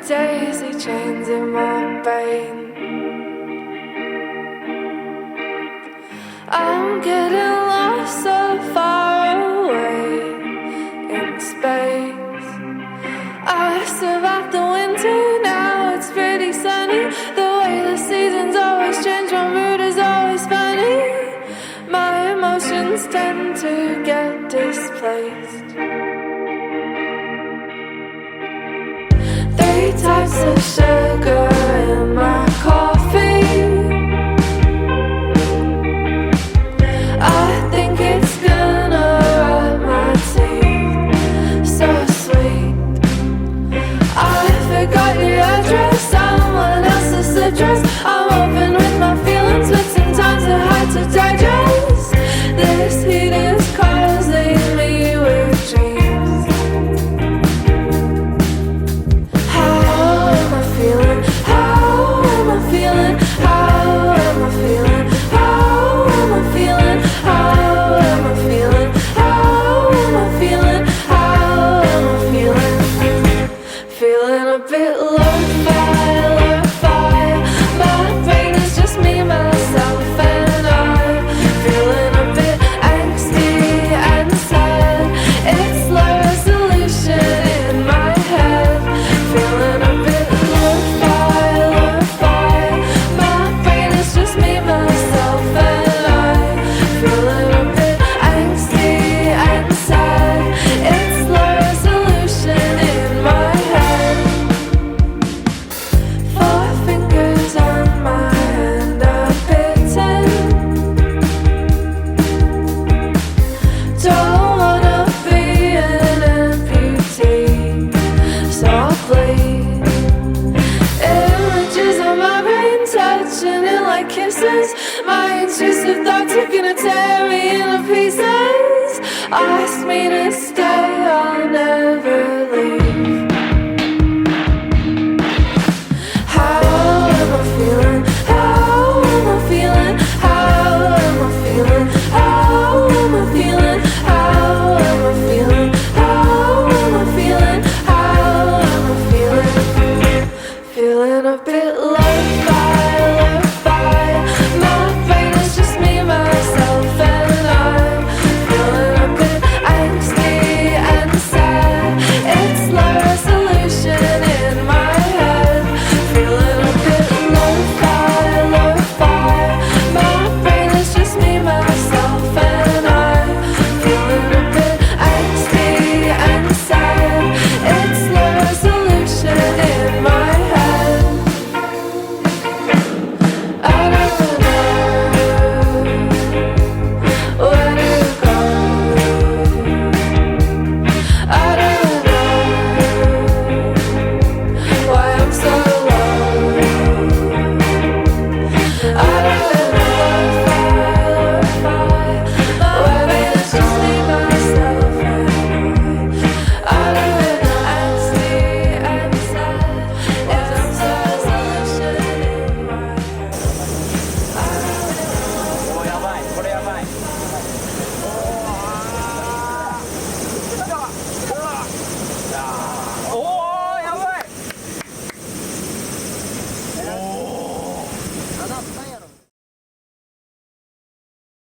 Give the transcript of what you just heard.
daisy chains in my brain. I'm getting lost so far away in space. I survived the winter, now it's pretty sunny. The way the seasons always change, my mood is always funny. My emotions tend to get displaced. 3 types of sugar in my coffee. I think it's gonna rot my teeth. So sweet. I forgot your address, someone else's address. I'm open with my feelings, but sometimes they're hard to digest. This heat is causing me with dreams. How am I feeling? How am I feeling? How am I feeling? How am I feeling? How am I feeling? How am I feeling? How am I feeling? Feeling a bit lo-fi, lo-fi. My brain is just me, myself, and I. Feeling a bit angsty and sad. It's low resolution in my head. Feeling a bit lo-fi, lo-fi. My brain is just me, myself, and I. Feeling a bit angsty and sad. It's low resolution in my head. 4 fingers on my hand are bitten. Don't wanna be an amputee, so I'll bleed. Images on my brain touching it like kisses. My intrusive thoughts are gonna tear me into pieces. Ask me to stay all night.